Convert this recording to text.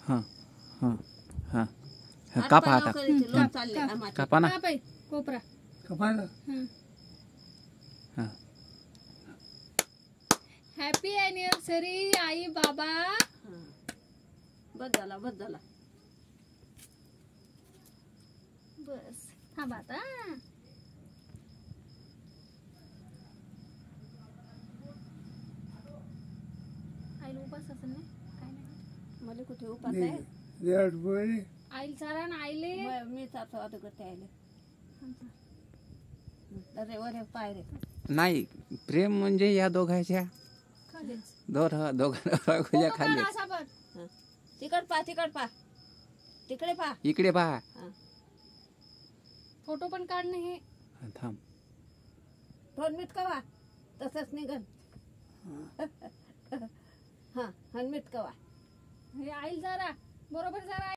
हां हां हां कापा आता कापा ना कोपरा कपायला हां हॅपी अॅनिव्हर्सरी आई बाबा. बस झाला बस झाला. बस थांबा आता. आईला उपास असेल ना काय नाही मला कुठे उपास आहे. देवाट बोले आईला चारा ना आईले. मी चालतो आता करते आले. अरे वरे पाय रे. नाही प्रेम म्हणजे या दोघांच्या खालीच दोघांना खाली असा पण तिकड पा तिकडे पा इकडे पहा. फोटो पण काढणे हे. थांब फोन मीठ कवा तसंच निघन. हा मीठ कवा आईला जरा बरोबर जरा